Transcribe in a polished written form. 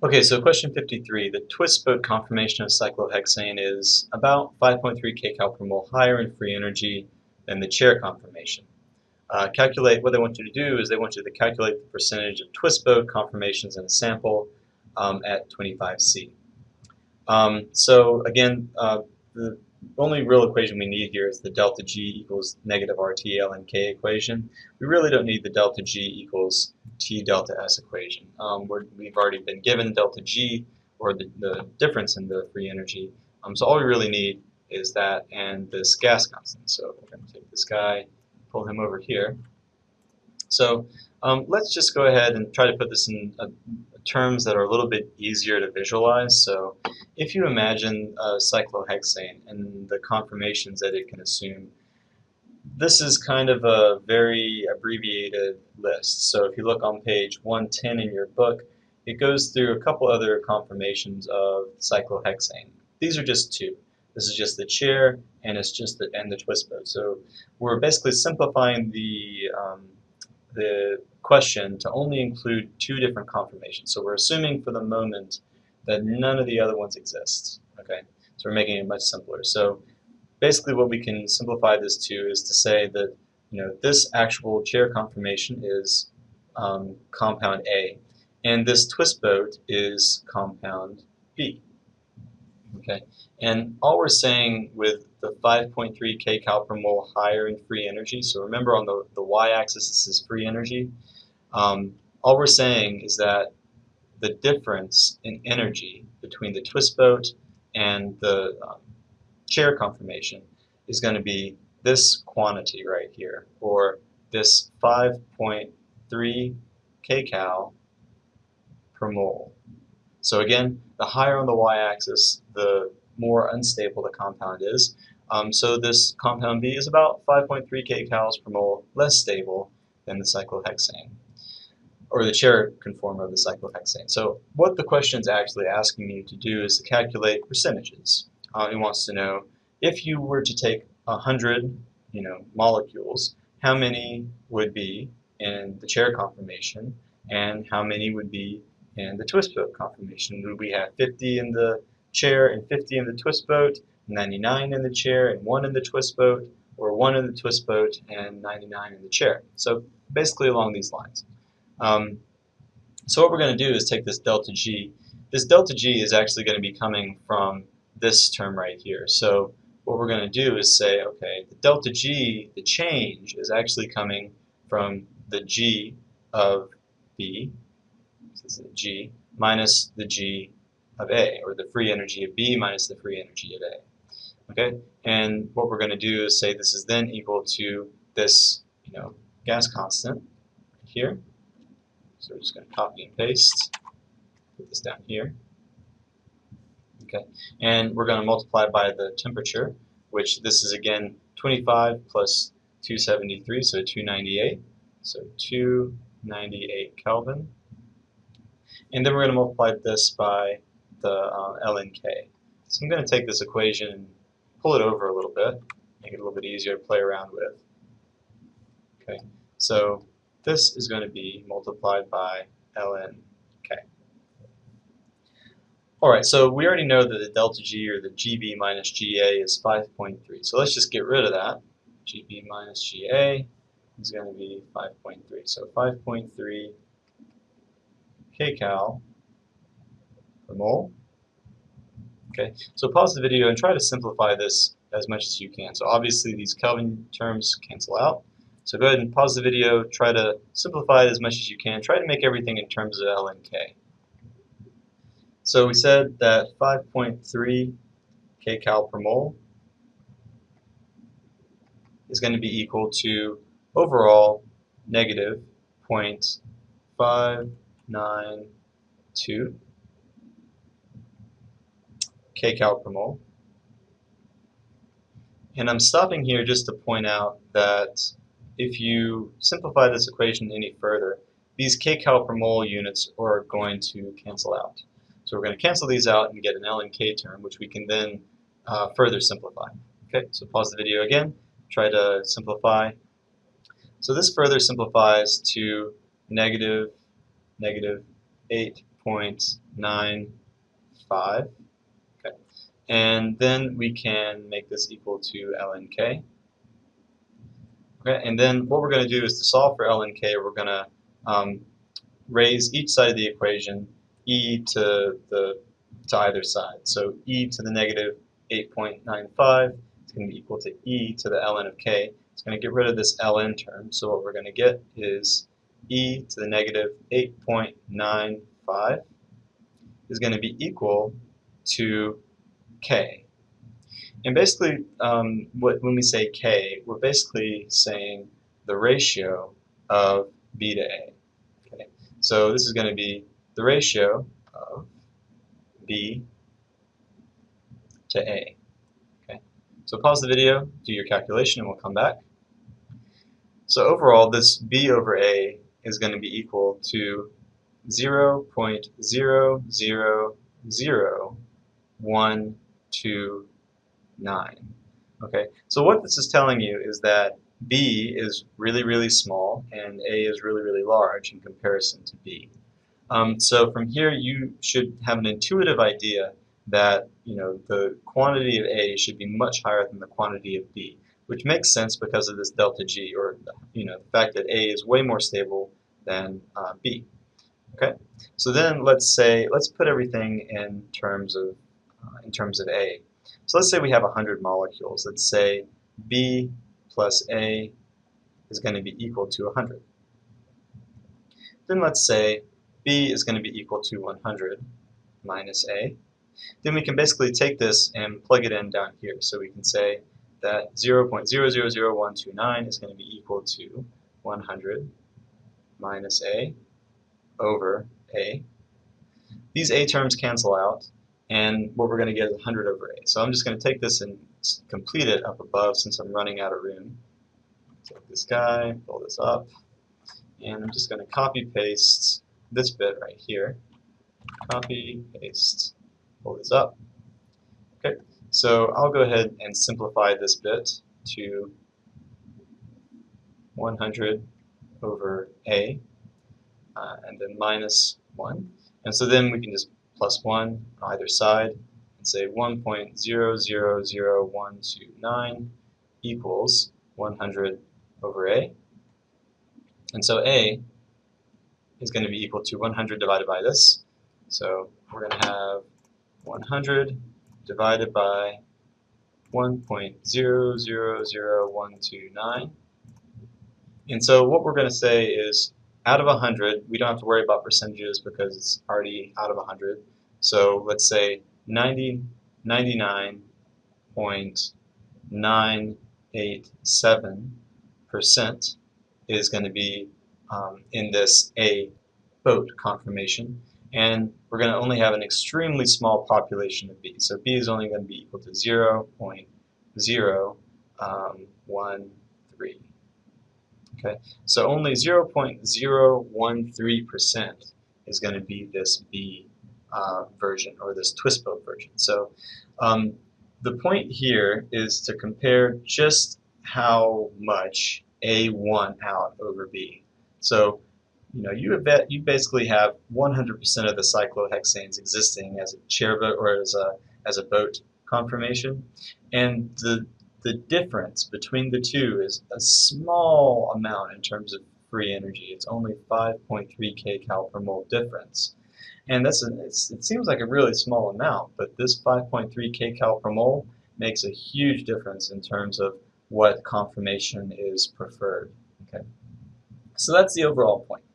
Okay, so question 53. The twist boat conformation of cyclohexane is about 5.3 kcal per mole higher in free energy than the chair conformation. Calculate, what they want you to do is they want you to calculate the percentage of twist boat conformations in a sample at 25C. So again, the only real equation we need here is the delta G equals negative RT ln K equation. We really don't need the delta G equals T delta S equation. We've already been given delta G, or the difference in the free energy. So all we really need is that and this gas constant. So we're going to take this guy, pull him over here. So let's just go ahead and try to put this in terms that are a little bit easier to visualize. So if you imagine cyclohexane and the conformations that it can assume, this is kind of a very abbreviated list. So if you look on page 110 in your book, it goes through a couple other conformations of cyclohexane. These are just two. This is just the chair, and it's just the twist boat. So we're basically simplifying the question to only include two different conformations. So we're assuming for the moment that none of the other ones exist. Okay, so we're making it much simpler. So basically, what we can simplify this to is to say that this actual chair conformation is compound A, and this twist boat is compound B. Okay, and all we're saying with the 5.3 kcal per mole higher in free energy, so remember on the y-axis this is free energy, all we're saying is that the difference in energy between the twist boat and the chair conformation is going to be this quantity right here, or this 5.3 kcal per mole. So again, the higher on the y-axis, the more unstable the compound is. So this compound B is about 5.3 kcals per mole less stable than the cyclohexane, or the chair conformer of the cyclohexane. So what the question is actually asking you to do is to calculate percentages. It wants to know if you were to take 100 molecules, how many would be in the chair conformation and how many would be in the twist boat conformation. Would we have 50 in the chair and 50 in the twist boat, 99 in the chair and 1 in the twist boat, or 1 in the twist boat and 99 in the chair? So basically along these lines. So what we're going to do is take this delta G. This delta G is actually going to be coming from this term right here. So what we're going to do is say, okay, the delta G, the change, is actually coming from the G of B, this is G, minus the G of A, or the free energy of B minus the free energy of A. Okay, and what we're going to do is say this is then equal to this, gas constant here. So we're just going to copy and paste, put this down here. Okay, and we're going to multiply by the temperature, which this is again 25 plus 273, so 298. So 298 Kelvin. And then we're going to multiply this by the ln K. So I'm going to take this equation and pull it over a little bit, make it a little bit easier to play around with. Okay, so this is going to be multiplied by ln K. Alright, so we already know that the delta G, or the GB minus GA, is 5.3. So let's just get rid of that. GB minus GA is going to be 5.3. So 5.3 kcal per mole. Okay, so pause the video and try to simplify this as much as you can. So obviously these Kelvin terms cancel out. So go ahead and pause the video, try to simplify it as much as you can. Try to make everything in terms of ln K. So we said that 5.3 kcal per mole is going to be equal to overall negative 0.592 kcal per mole. And I'm stopping here just to point out that if you simplify this equation any further, these kcal per mole units are going to cancel out. So we're going to cancel these out and get an ln K term, which we can then further simplify. Okay, so pause the video again, try to simplify. So this further simplifies to negative 8.5 0.95. Okay. And then we can make this equal to ln k. Okay, and then what we're going to do is to solve for ln k, we're going to raise each side of the equation e to either side. So e to the negative 8.95 is going to be equal to e to the ln of k. It's going to get rid of this ln term. So what we're going to get is e to the negative 8.95 is going to be equal to k. And basically, when we say k, we're basically saying the ratio of b to a. Okay. So this is going to be the ratio of b to a. Okay. So pause the video, do your calculation, and we'll come back. So overall, this b over a is going to be equal to 0.000129. Okay, so what this is telling you is that b is really, really small and a is really, really large in comparison to b. So from here, you should have an intuitive idea that the quantity of a should be much higher than the quantity of b, which makes sense because of this delta g, or the fact that a is way more stable than b. Okay, so then let's put everything in terms of a. So let's say we have 100 molecules. Let's say b plus a is going to be equal to 100. Then let's say b is going to be equal to 100 minus a. Then we can basically take this and plug it in down here. So we can say that 0.000129 is going to be equal to 100 minus a over a. These a terms cancel out, and what we're going to get is 100 over a. So I'm just going to take this and complete it up above since I'm running out of room. Take this guy, pull this up, and I'm just going to copy paste this bit right here. Copy, paste, pull this up. Okay, so I'll go ahead and simplify this bit to 100 over a, and then minus 1. And so then we can just plus 1 on either side and say 1.000129 equals 100 over a. And so a is going to be equal to 100 divided by this. So we're going to have 100 divided by 1.000129. And so what we're going to say is, out of 100, we don't have to worry about percentages because it's already out of 100. So let's say 99.987% is going to be in this A boat conformation. And we're going to only have an extremely small population of B. So B is only going to be equal to 0.013. Okay, so only 0.013% is going to be this B version, or this twist boat version. So the point here is to compare just how much A won out over B. So you basically have 100% of the cyclohexanes existing as a chair boat or as a boat conformation, and the difference between the two is a small amount in terms of free energy. It's only 5.3 kcal per mole difference. And it seems like a really small amount, but this 5.3 kcal per mole makes a huge difference in terms of what conformation is preferred. Okay, so that's the overall point.